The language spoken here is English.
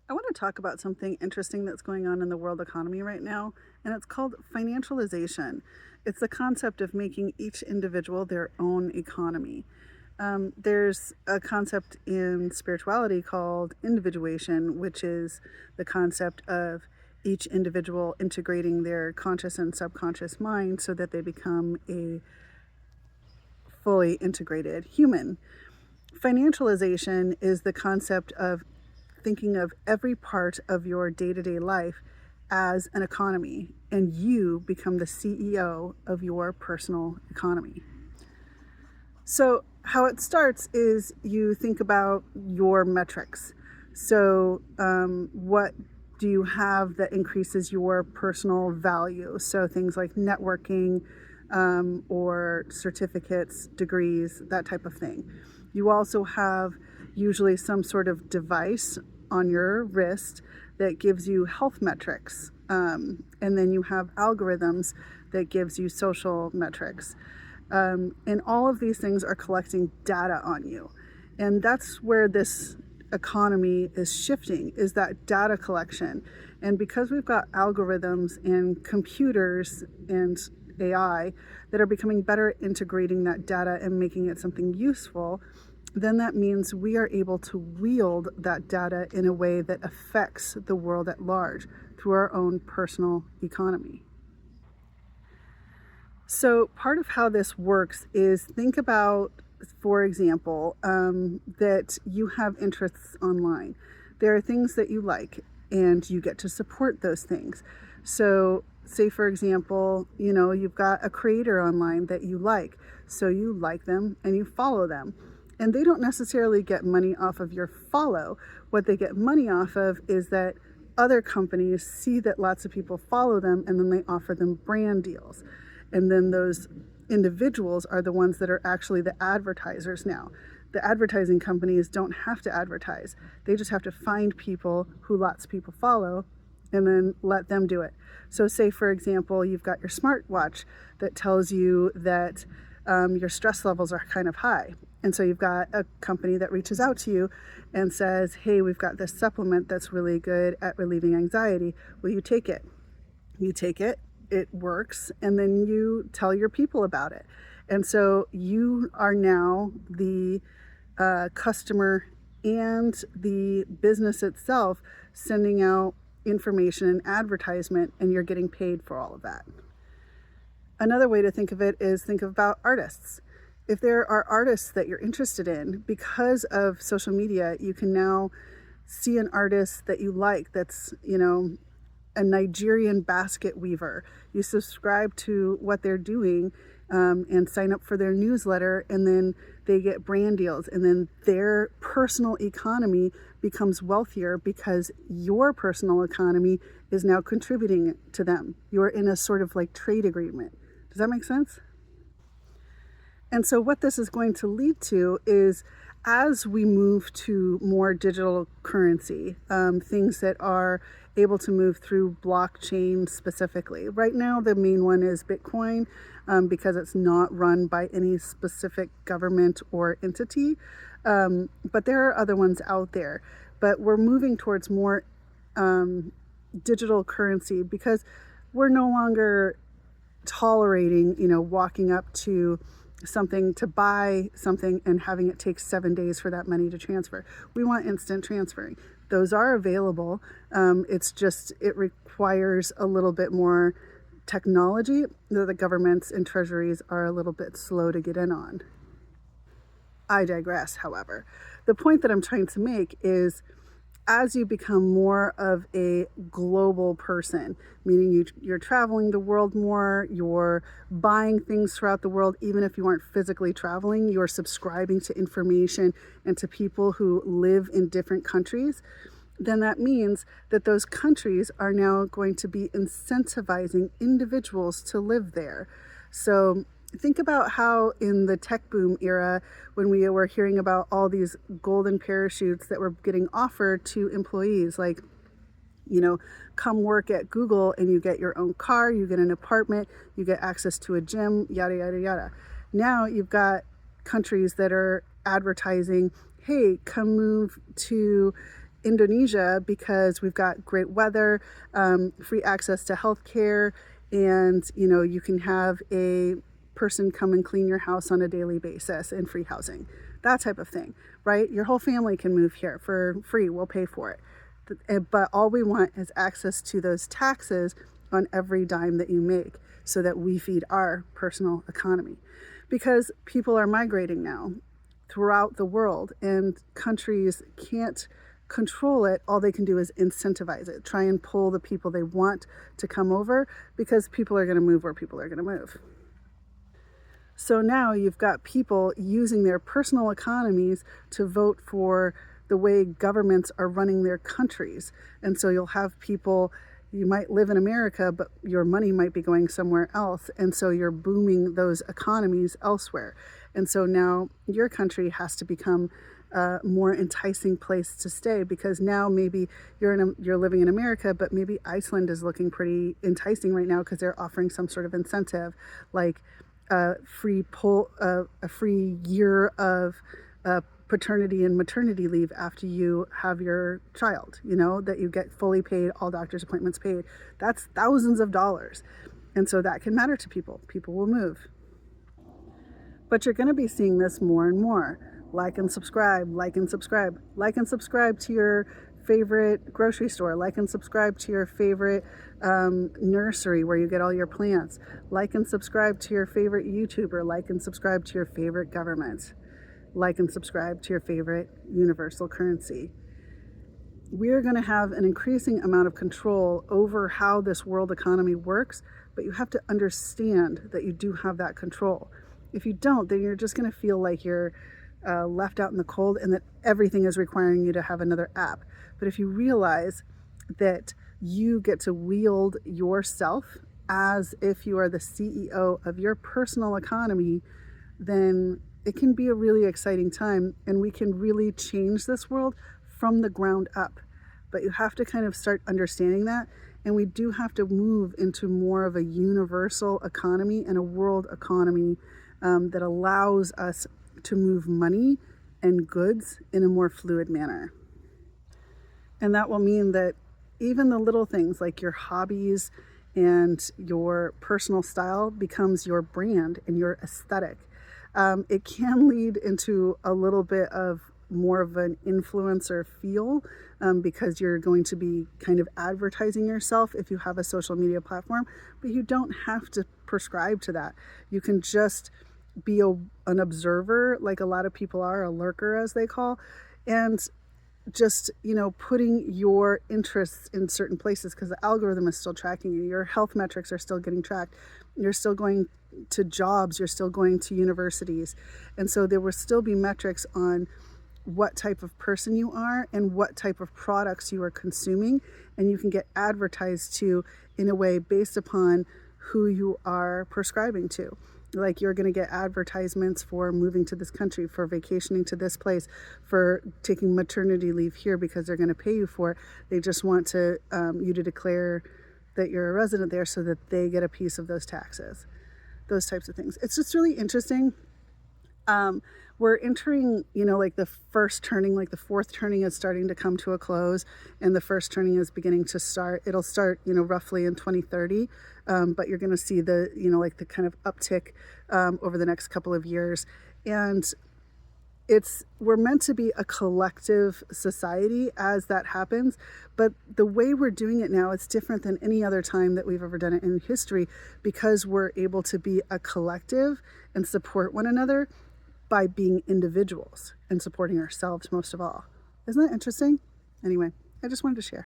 I want to talk about something interesting that's going on in the world economy right now, and it's called financialization. It's the concept of making each individual their own economy. There's a concept in spirituality called individuation, which is the concept of each individual integrating their conscious and subconscious mind so that they become a fully integrated human. Financialization is the concept of thinking of every part of your day to day life as an economy, and you become the CEO of your personal economy. So, how it starts is you think about your metrics. So, what do you have that increases your personal value? So, things like networking or certificates, degrees, that type of thing. You also have usually some sort of device on your wrist that gives you health metrics. And then you have algorithms that gives you social metrics. And all of these things are collecting data on you. And that's where this economy is shifting, is that data collection. And because we've got algorithms and computers and AI that are becoming better at integrating that data and making it something useful, then that means we are able to wield that data in a way that affects the world at large through our own personal economy. So, part of how this works is think about, for example, that you have interests online. There are things that you like, and you get to support those things. So, say, for example, you've got a creator online that you like. So, you like them and you follow them. And they don't necessarily get money off of your follow. What they get money off of is that other companies see that lots of people follow them and then they offer them brand deals. And then those individuals are the ones that are actually the advertisers now. The advertising companies don't have to advertise. They just have to find people who lots of people follow and then let them do it. So say, for example, you've got your smartwatch that tells you that your stress levels are kind of high. And so you've got a company that reaches out to you and says, hey, we've got this supplement that's really good at relieving anxiety. Will you take it? You take it, it works, and then you tell your people about it. And so you are now the customer and the business itself sending out information and advertisement, and you're getting paid for all of that. Another way to think of it is think about artists. If there are artists that you're interested in, because of social media, you can now see an artist that you like that's, a Nigerian basket weaver. You subscribe to what they're doing and sign up for their newsletter, and then they get brand deals, and then their personal economy becomes wealthier because your personal economy is now contributing to them. You're in a sort of like trade agreement. Does that make sense? And so what this is going to lead to is, as we move to more digital currency, things that are able to move through blockchain specifically. Right now, the main one is Bitcoin because it's not run by any specific government or entity. But there are other ones out there. But we're moving towards more digital currency because we're no longer tolerating, walking up to something to buy something and having it take 7 days for that money to transfer. We want instant transferring. Those are available. It requires a little bit more technology that the governments and treasuries are a little bit slow to get in on. I digress, however. The point that I'm trying to make is, as you become more of a global person, meaning you're traveling the world more, you're buying things throughout the world, even if you aren't physically traveling, you're subscribing to information and to people who live in different countries, then that means that those countries are now going to be incentivizing individuals to live there. So think about how in the tech boom era, when we were hearing about all these golden parachutes that were getting offered to employees, like, come work at Google and you get your own car, you get an apartment, you get access to a gym, yada, yada, yada. Now you've got countries that are advertising, hey, come move to Indonesia because we've got great weather, free access to healthcare, and you can have a person come and clean your house on a daily basis and free housing, that type of thing, right? Your whole family can move here for free. We'll pay for it. But all we want is access to those taxes on every dime that you make so that we feed our personal economy. Because people are migrating now throughout the world and countries can't control it. All they can do is incentivize it, try and pull the people they want to come over because people are going to move where people are going to move. So now you've got people using their personal economies to vote for the way governments are running their countries. And so you'll have people, you might live in America, but your money might be going somewhere else. And so you're booming those economies elsewhere. And so now your country has to become a more enticing place to stay, because now maybe you're living in America, but maybe Iceland is looking pretty enticing right now because they're offering some sort of incentive, like a free year of paternity and maternity leave after you have your child, that you get fully paid, all doctor's appointments paid. That's thousands of dollars. And so that can matter to people. People will move. But you're going to be seeing this more and more. Like and subscribe, like and subscribe, like and subscribe to your favorite grocery store, like and subscribe to your favorite nursery where you get all your plants, like and subscribe to your favorite YouTuber, like and subscribe to your favorite government, like and subscribe to your favorite universal currency. We're going to have an increasing amount of control over how this world economy works, but you have to understand that you do have that control. If you don't, then you're just going to feel like you're left out in the cold and that everything is requiring you to have another app. But if you realize that you get to wield yourself as if you are the CEO of your personal economy, then it can be a really exciting time and we can really change this world from the ground up. But you have to kind of start understanding that, and we do have to move into more of a universal economy and a world economy that allows us to move money and goods in a more fluid manner. And that will mean that even the little things like your hobbies and your personal style becomes your brand and your aesthetic. It can lead into a little bit of more of an influencer feel because you're going to be kind of advertising yourself if you have a social media platform, but you don't have to prescribe to that. You can just be an observer, like a lot of people are, a lurker as they call, and just putting your interests in certain places because the algorithm is still tracking you. Your health metrics are still getting tracked. You're still going to jobs, you're still going to universities, and so there will still be metrics on what type of person you are and what type of products you are consuming, and you can get advertised to in a way based upon who you are prescribing to. Like you're going to get advertisements for moving to this country, for vacationing to this place, for taking maternity leave here because they're going to pay you for it. They just want you to declare that you're a resident there so that they get a piece of those taxes, those types of things. It's just really interesting. We're entering, like the first turning, like the fourth turning is starting to come to a close and the first turning is beginning to start. It'll start, roughly in 2030. But you're going to see the, like the kind of uptick over the next couple of years. And we're meant to be a collective society as that happens. But the way we're doing it now, it's different than any other time that we've ever done it in history because we're able to be a collective and support one another by being individuals and supporting ourselves most of all. Isn't that interesting? Anyway, I just wanted to share.